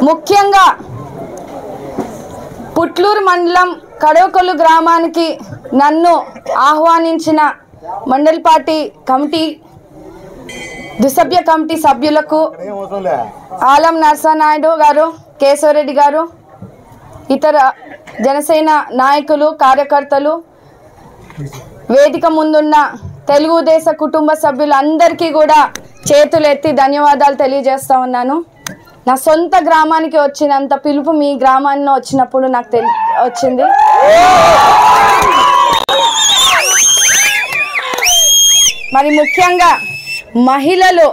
ముఖ్యంగా పుట్లూరు మండలం కడవకొల్లు గ్రామానికి నన్ను ఆహ్వానించిన మండల్ పార్టీ కమిటీ దుసభ్య కమిటీ సభ్యులకు ఆలం నరసనాయుడు గారు, కేశవరెడ్డి గారు, ఇతర జనసేన నాయకులు, కార్యకర్తలు, వేదిక ముందున్న తెలుగుదేశ కుటుంబ సభ్యులందరికీ కూడా చేతులెత్తి ధన్యవాదాలు తెలియజేస్తా ఉన్నాను. నా సొంత గ్రామానికి వచ్చినంత పిలుపు మీ గ్రామాల్లో వచ్చినప్పుడు నాకు వచ్చింది. మరి ముఖ్యంగా మహిళలు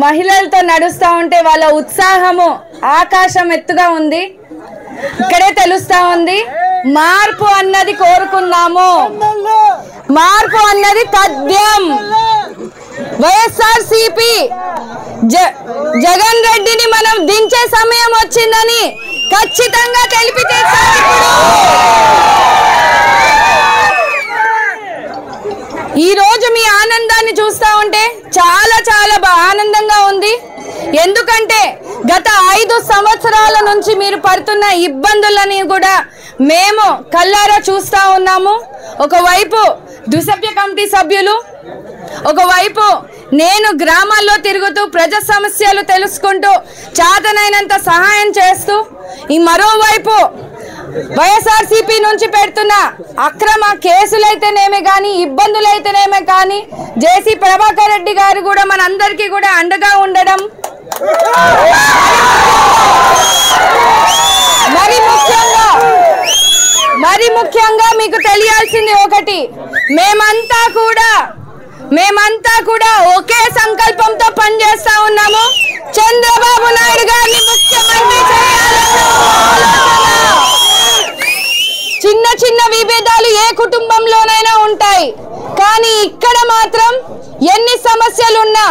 మహిళలతో నడుస్తూ ఉంటే వాళ్ళ ఉత్సాహము ఆకాశం ఎత్తుగా ఉంది. ఇక్కడే తెలుస్తా ఉంది మార్పు అన్నది కోరుకున్నాము, మార్పు అన్నది తథ్యం. వైఎస్ఆర్సీపీ జగన్ రెడ్డిని మనం దించే సమయం వచ్చిందని ఖచ్చితంగా తెలిపితే ఈ రోజు మీ ఆనందాన్ని చూస్తా ఉంటే చాలా చాలా ఆనందంగా ఉంది. ఎందుకంటే గత 5 సంవత్సరాల నుంచి మీరు పడుతున్న ఇబ్బందులని కూడా మేము కళ్ళారా చూస్తా ఉన్నాము. ఒకవైపు దుసభ్య కమిటీ సభ్యులు, ఒకవైపు నేను గ్రామాల్లో తిరుగుతూ ప్రజా సమస్యలు తెలుసుకుంటూ చేతనైనంత సహాయం చేస్తూ, ఈ మరోవైపు వైఎస్ఆర్సీపీ నుంచి పెడుతున్న అక్రమ కేసులైతేనేమే కానీ, ఇబ్బందులైతేనేమే కానీ జేసీ ప్రభాకర్ రెడ్డి గారు కూడా మనందరికీ కూడా అండగా ఉండడం, మరి ముఖ్యంగా మీకు తెలియాల్సింది ఒకటి, మేమంతా కూడా ఒకే సంకల్పంతో పనిచేస్తా ఉన్నాము. చంద్రబాబు నాయుడు గారిని ముఖ్యమంత్రి చేయాలన్న చిన్న చిన్న విభేదాలు ఏ కుటుంబంలోనైనా ఉంటాయి, కానీ ఇక్కడ మాత్రం ఎన్ని సమస్యలున్నా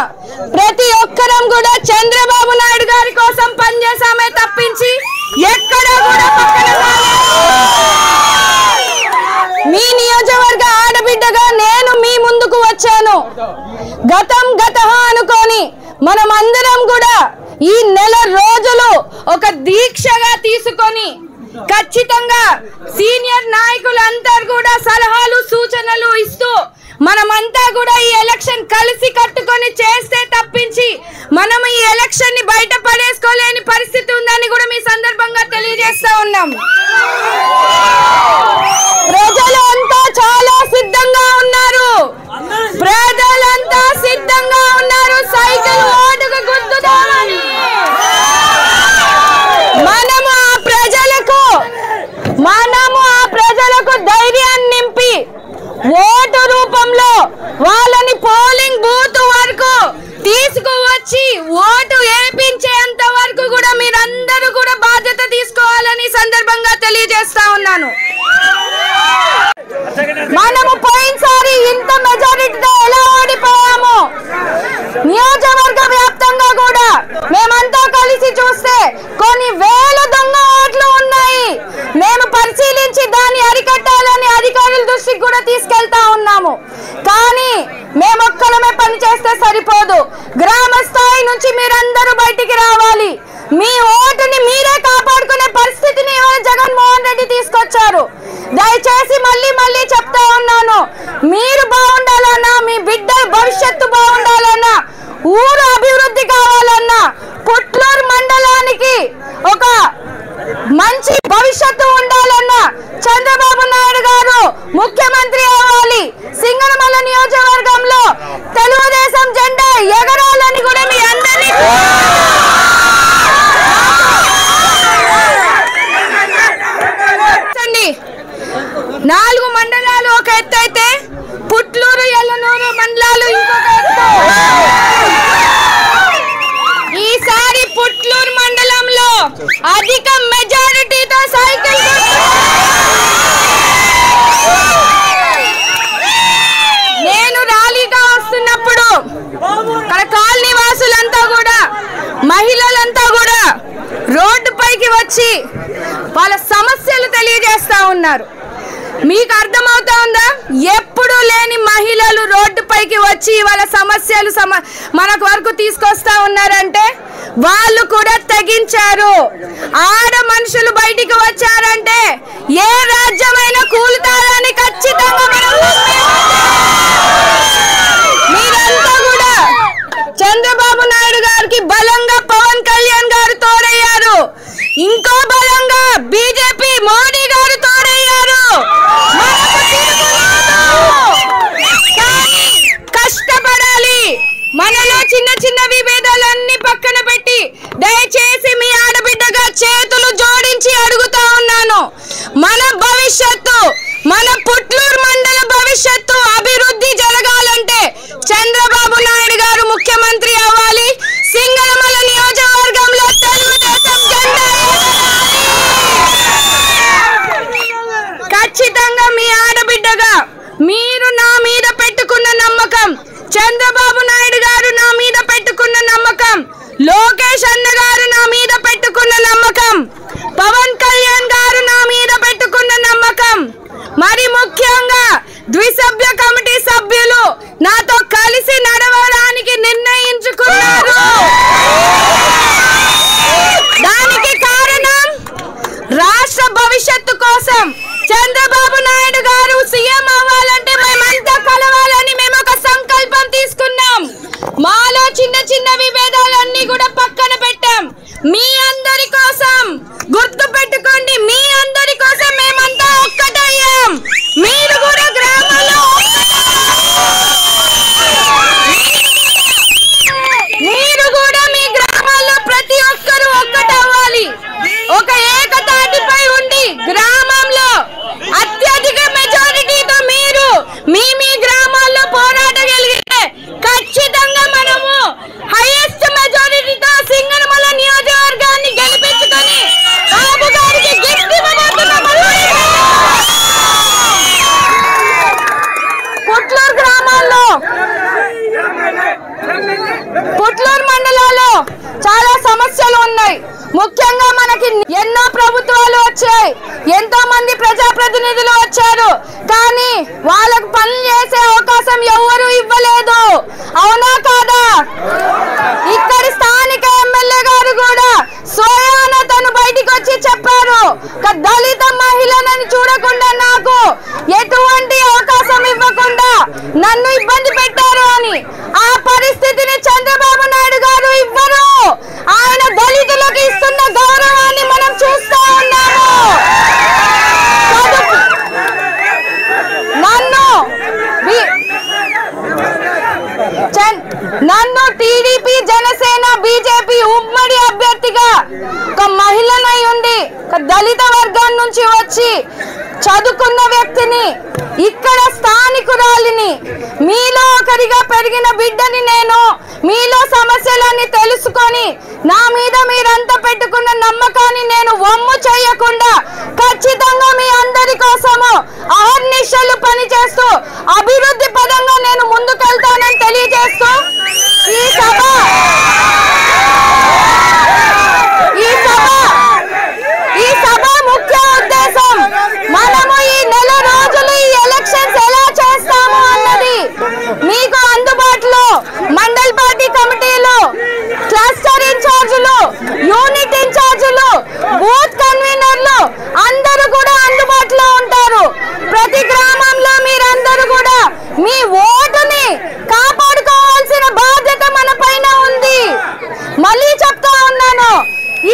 ప్రతి ఒక్కరం కూడా చంద్రబాబు నాయుడు గారి కోసం పనిచేసామే తప్పించి ఎక్కడా కూడా పక్కన మీ నియోజకవర్గ ఆడబిడ్డగా నేను మీ ముందుకు వచ్చాను. గతం అనుకొని మనమందరం కూడా ఈ నెల రోజులు ఒక దీక్షగా తీసుకొని ఖచ్చితంగా సీనియర్ నాయకులందరూ కూడా సలహాలు సూచనలు ఇస్తూ మనమంతా కూడా ఈ ఎలక్షన్ కలిసి కట్టుకొని చేస్తే తప్పించి మనం ఈ ఎలక్షన్ ని బయట పడేసుకోలేని పరిస్థితి ఉందని కూడా మీ సందర్భంగా తెలియజేస్తా ఉన్నాం. ప్రజలు అంతా చాలా సిద్ధంగా ఉన్నారు, సైకిల్ ఓటుకు గుద్దుదామని. మనము ఆ ప్రజలకు ధైర్యాన్ని నింపి ఓటు రూపంలో వాళ్ళని పోలింగ్ బూత్ వరకు తీసుకువచ్చి ఓటు వేయించేంత వరకు కూడా మీరందరూ కూడా బాధ్యత తీసుకోవాలని సందర్భంగా తెలియజేస్తా ఉన్నాను. మనము పోయినసారి ఇంత మెజారిటీతో ఎలా ఓడిపోయాము, నియోజకవర్గ వ్యాప్తంగా కూడా మేమంతా కలిసి చూస్తే కొన్ని వేల దొంగ ఓట్లు ఉన్నాయి. మేము పరిశీలించి దాన్ని అరికట్టాలని అధికారుల దృష్టికి కూడా తీసుకెళ్తా ఉన్నాము. కానీ మేమొక్కలమే పని చేస్తే సరిపోదు, గ్రామ స్థాయి నుంచి మీరందరూ బయటికి రావాలి. మీ ఓటుని మీరే కాపాడుకునే పరిస్థితిని జగన్మోహన్ రెడ్డి తీసుకొచ్చారు. దయచేసి మళ్ళీ చెప్తా ఉన్నాను, మీరు బాగుండాలన్నా, మీ బిడ్డ భవిష్యత్తు బాగుండాలన్నా, ఊరు అభివృద్ధి కావాలన్నా, పుట్లూరు మండలానికి ఒక మంచి భవిష్యత్తు ఉండాలన్నా చంద్రబాబు నాయుడు గారు ముఖ్యమంత్రి అవ్వాలి. సింగనమల నియోజకవర్గంలో తెలుగుదేశం జెండా ఎగరాలని కూడా మీ అందరినీ 4 మండలాలు ఒక ఎత్తు అయితే పుట్లూరు, ఎల్లనూరు మండలాలు ఇంకొక ఎత్తు. ఈసారి పుట్లూరు మండలంలో అధిక మెజారిటీతో సైకిల్ నేను ర్యాలీగా వస్తున్నప్పుడు కాలనీ వాసులంతా కూడా, మహిళలంతా కూడా రోడ్డు పైకి వచ్చి వాళ్ళ సమస్యలు తెలియజేస్తా ఉన్నారు. మీకు అర్థమవుతా ఉందా? ఎప్పుడు లేని మహిళలు రోడ్డుపైకి వచ్చి వాళ్ళ సమస్యలు మనకు వరకు తీసుకొస్తా ఉన్నారంటే వాళ్ళు కూడా తెగించారు. ఆడ మనుషులు బయటికి వచ్చారంటే ఏ రాజ్యమైన కూలుతారని ఖచ్చితంగా మీరంతా కూడా చంద్రబాబు నాయుడు గారికి బలంగా పవన్ కళ్యాణ్ గారు తోడయ్యారు. ఇంకో బలంగా బీజేపీ మోడీ గారు తోడయ్యారు. కష్టపడాలి. మనలో చిన్న చిన్న విభేదాలన్నీ పక్కన పెట్టి దయచేసి మీ ఆడబిడ్డగా చేతులు జోడించి అడుగుతా ఉన్నాను. మన భవిష్యత్తు, మన పుట్లూరు మండల భవిష్యత్తు అభివృద్ధి జరగాలంటే చంద్రబాబు నాయుడు గారు ముఖ్యమంత్రి అవ్వాలి. సింగనమల నియోజకవర్గంలో తెలుగుదేశం జెండా ఖచ్చితంగా మీ ఆడబిడ్డగా మీరు నా మీద పెట్టుకున్న నమ్మకం, చంద్రబాబు నాయుడు గారు నా మీద పెట్టుకున్న నమ్మకం, లోకేష్ అన్న గారు నా మీద పెట్టుకున్న నమ్మకం, పవన్ కళ్యాణ్ గారు నా మీద పెట్టుకున్న నమ్మకం, మరి ముఖ్యంగా ద్విసభ్య కమిటీ సభ్యులు నాతో కలిసి నడవడానికి నిర్ణయించుకున్నారు. దానికి కారణం రాష్ట్ర భవిష్యత్తు కోసం చంద్రబాబు నాయుడు గారు సీఎం అవ్వాలంటే మేమంతా కలవాలని మేము ఒక సంకల్పం తీసుకున్నాం. మాలో చిన్న చిన్న విభేదాలన్నీ కూడా పక్కన పెట్టాం. మీ అందరి కోసం గుర్తు పెట్టుకోండి, మీ అందరి కోసం మేమంతా ఒక్కటయ్యాం. మీరు కూడా గ్రామాల్లో మీ గ్రామాల్లో ప్రతి ఒక్కరూ ఒక్కటవ్వాలి. ఒక ఏకతాటిపై ఉండి గ్రామంలో అత్యధిక మెజారిటీతో మీరు మీ గ్రామాల్లో పోరాడగలిగితే ఖచ్చితంగా మనము హైయెస్ట్ మెజారిటీతో సింగనమల నియోజకవర్గాన్ని గెలిపించుకొని బాబు గారికి గిఫ్ట్ ఇవ్వబోతున్నాం. పుట్లూరు గ్రామాల్లో, పుట్లూరు మండలాల్లో చాలా సమస్యలు ఉన్నాయి. ముఖ్యంగా మనకి ఎన్నో ప్రభుత్వాలు వచ్చాయి, ఎంతో మంది ప్రజాప్రతినిధులు వచ్చారు, కానీ వాళ్ళకు పనులు చేసే అవకాశం ఎవరు ఇవ్వలేదు. అవునా కాదా? ఇక్కడి స్థానిక ఎమ్మెల్యే గారు కూడా స్వయాన తను బయటికి వచ్చి చెప్పారు, దళిత మహిళలను చూడకుండా నాకు ఎటువంటి అవకాశం ఇవ్వకుండా నన్ను ఇబ్బంది పెట్టారు అని. ఆ పరిస్థితిని చంద్రబాబు నాయుడు గారు ఇవ్వరు. ఆయన దళితులకు ఇస్తున్న గౌరవాన్ని మనం చూస్తూ ఉన్నాము. నన్ను టీడీపీ, జనసేన, బీజేపీ ఉమ్మడి అభ్యర్థిగా ఒక మహిళనై ఉండి ఒక దళిత వర్గం నుంచి వచ్చి చదువుకున్న వ్యక్తిని, ఇక్కడ స్థానికురాలిని, మీలో ఒకరిగా పెరిగిన బిడ్డని నేను, మీలో సమస్యలన్నీ తెలుసుకొని నా మీద మీరంతా పెట్టుకున్న నమ్మకాన్ని నేను వమ్ము చేయకుండా ఖచ్చితంగా మీ అందరి కోసము అహర్నిశలు పనిచేస్తూ అభివృద్ధి పదంగా నేను ముందుకెళ్తానని తెలియజేస్తూ ఈ సభ ముఖ్య ఉద్దేశం మనము ఈ నెల రోజులు ఈ ఎలక్షన్స్ ఎలా చేస్తాము అన్నది మీకు అందుబాటులో మండల్ పార్టీ కమిటీలు, క్లస్టర్ ఇన్ఛార్జీలు, యూనిట్ ఇన్ఛార్జీలు, బూత్ కన్వీనర్లు అందరూ కూడా అందుబాటులో ఉంటారు. ప్రతి గ్రామంలో మీరందరూ కూడా మీ ఓటుని కాపాడుకోవాల్సిన బాధ్యత మన పైన ఉంది. మళ్ళీ చెప్తా ఉన్నాను,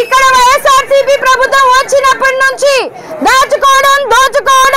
ఇక్కడ వైఎస్ఆర్సీపీ ప్రభుత్వం వచ్చినప్పటి నుంచి దాచుకోవడం, దోచుకోవడం